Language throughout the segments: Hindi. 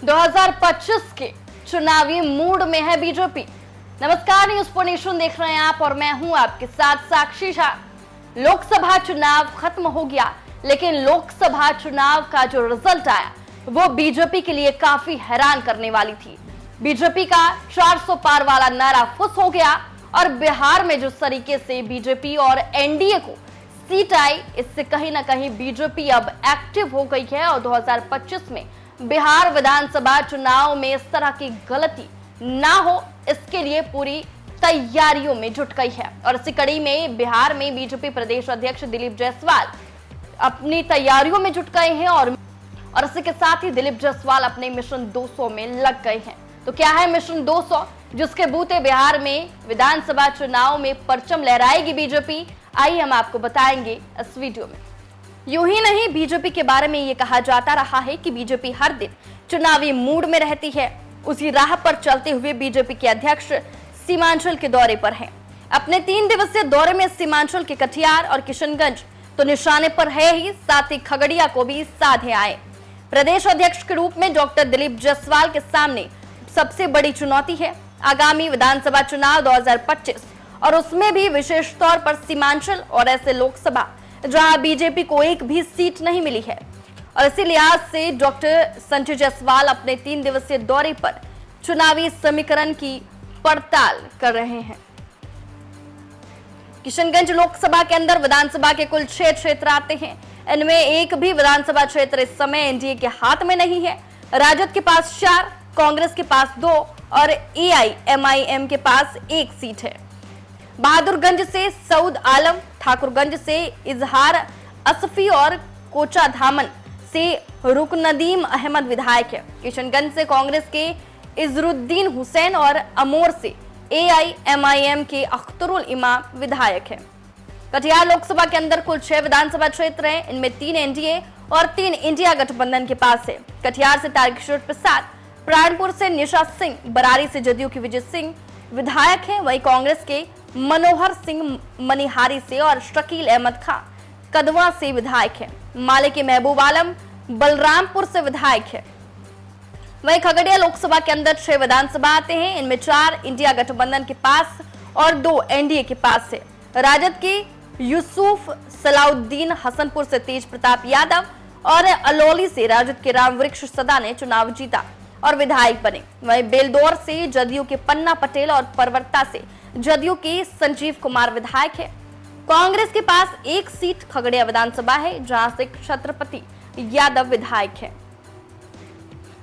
2025 के चुनावी मूड में है बीजेपी। नमस्कार, न्यूज फॉर नेशन देख रहे हैं आप और मैं हूं आपके साथ साक्षी झा। लोकसभा चुनाव खत्म हो गया, लेकिन लोकसभा चुनाव का जो रिजल्ट आया वो बीजेपी के लिए काफी हैरान करने वाली थी। बीजेपी का 400 पार वाला नारा फुस हो गया और बिहार में जिस तरीके से बीजेपी और एनडीए को सीट आई, इससे कहीं ना कहीं बीजेपी अब एक्टिव हो गई है और 2025 में बिहार विधानसभा चुनाव में इस तरह की गलती ना हो, इसके लिए पूरी तैयारियों में जुट गई है। और इसी कड़ी में बिहार में बीजेपी प्रदेश अध्यक्ष दिलीप जायसवाल अपनी तैयारियों में जुट गए हैं और इसी के साथ ही दिलीप जायसवाल अपने मिशन 200 में लग गए हैं। तो क्या है मिशन 200, जिसके बूते बिहार में विधानसभा चुनाव में परचम लहराएगी बीजेपी? आइए हम आपको बताएंगे इस वीडियो में। यूं ही नहीं, बीजेपी के बारे में ये कहा जाता रहा है कि बीजेपी हर दिन चुनावी मूड में रहती है। उसी राह पर चलते हुए बीजेपी के अध्यक्ष सीमांचल के दौरे पर हैं। अपने 3 दिवसीय दौरे में सीमांचल के कटिहार और किशनगंज तो निशाने पर है ही, साथ ही खगड़िया को भी साधे आए। प्रदेश अध्यक्ष के रूप में डॉक्टर दिलीप जायसवाल के सामने सबसे बड़ी चुनौती है आगामी विधानसभा चुनाव 2025 और उसमें भी विशेष तौर पर सीमांचल और ऐसे लोकसभा जहां बीजेपी को एक भी सीट नहीं मिली है। और इसी लिहाज से डॉक्टर संजय जायसवाल अपने 3 दिवसीय दौरे पर चुनावी समीकरण की पड़ताल कर रहे हैं। किशनगंज लोकसभा के अंदर विधानसभा के कुल 6 क्षेत्र आते हैं। इनमें एक भी विधानसभा क्षेत्र इस समय एनडीए के हाथ में नहीं है। राजद के पास 4, कांग्रेस के पास 2 और एआईएमआईएम के पास 1 सीट है। बहादुरगंज से सऊद आलम, ठाकुरगंज से इजहार असफी और कोचाधामन से रुकनदीम अहमद विधायक है। किशनगंज से कांग्रेस के इजरुद्दीन हुसैन और अमोर से एआईएमआईएम के अख्तरुल इमाम विधायक है। कटिहार लोकसभा के अंदर कुल 6 विधानसभा क्षेत्र हैं। इनमें 3 एनडीए और 3 इंडिया गठबंधन के पास है। कटिहार से तारकिशोर प्रसाद, प्राणपुर से निशा सिंह, बरारी से जदयू के विजय सिंह विधायक है। वहीं कांग्रेस के मनोहर सिंह मनिहारी से और शकील अहमद खां कदवा से विधायक है। माले के महबूब आलम बलरामपुर से विधायक है। वहीं खगड़िया लोकसभा के अंदर 6 विधानसभा आते हैं। इनमें 4 इंडिया गठबंधन के पास और 2 एनडीए के पास है। राजद के यूसुफ सलाउद्दीन, हसनपुर से तेज प्रताप यादव और अलौली से राजद के रामवृक्ष सदा ने चुनाव जीता और विधायक बने। वहीं बेलदौर से जदयू के पन्ना पटेल और परवत्ता से जदयू के संजीव कुमार विधायक है। कांग्रेस के पास 1 सीट खगड़िया विधानसभा है, जहां से छत्रपति यादव विधायक है।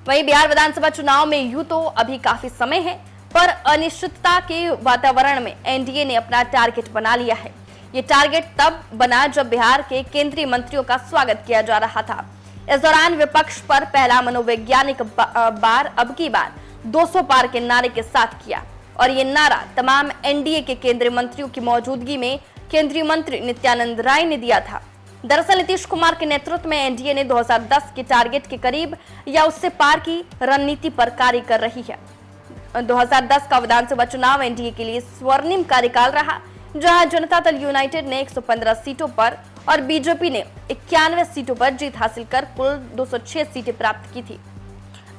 वहीं बिहार विधानसभा चुनाव में यूं तो अभी काफी समय है, पर अनिश्चितता के वातावरण में एनडीए ने अपना टारगेट बना लिया है। ये टारगेट तब बना जब बिहार के केंद्रीय मंत्रियों का स्वागत किया जा रहा था। इस दौरान विपक्ष पर पहला मनोवैज्ञानिक बार अब की बार 200 पार के नारे के साथ किया और ये नारा तमाम एनडीए के केंद्रीय मंत्रियों की मौजूदगी में केंद्रीय मंत्री नित्यानंद राय ने दिया था। दरअसल नीतीश कुमार के नेतृत्व में एनडीए ने 2010 के टारगेट के करीब या उससे पार की रणनीति पर कार्य कर रही है। 2010 का विधानसभा चुनाव एनडीए के लिए स्वर्णिम कार्यकाल रहा, जहां जनता दल यूनाइटेड ने 115 सीटों पर और बीजेपी ने 91 सीटों पर जीत हासिल कर कुल 206 सीटें प्राप्त की थी।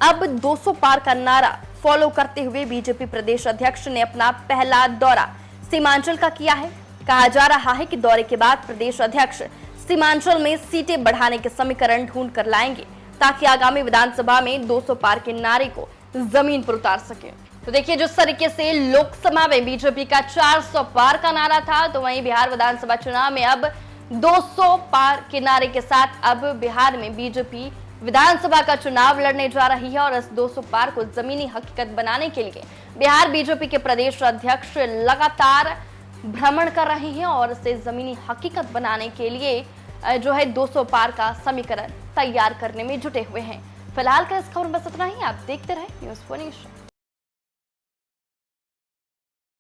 अब 200 पार का नारा फॉलो करते हुए बीजेपी प्रदेश अध्यक्ष ने अपना पहला दौरा सीमांचल का किया है। कहा जा रहा है कि दौरे के बाद प्रदेश अध्यक्ष सीमांचल में सीटें बढ़ाने के समीकरण ढूंढ कर लाएंगे, ताकि आगामी विधानसभा में 200 पार के नारे को जमीन पर उतार सके। तो देखिए, जिस तरीके से लोकसभा में बीजेपी का 400 पार का नारा था, तो वहीं बिहार विधानसभा चुनाव में अब 200 पार के नारे के साथ अब बिहार में बीजेपी विधानसभा का चुनाव लड़ने जा रही है। और इस 200 पार को जमीनी हकीकत बनाने के लिए बिहार बीजेपी के प्रदेश अध्यक्ष लगातार भ्रमण कर रहे हैं और इसे जमीनी हकीकत बनाने के लिए जो है 200 पार का समीकरण तैयार करने में जुटे हुए हैं। फिलहाल का इस खबर में बस इतना ही। आप देखते रहे न्यूज़ फॉर नेशन।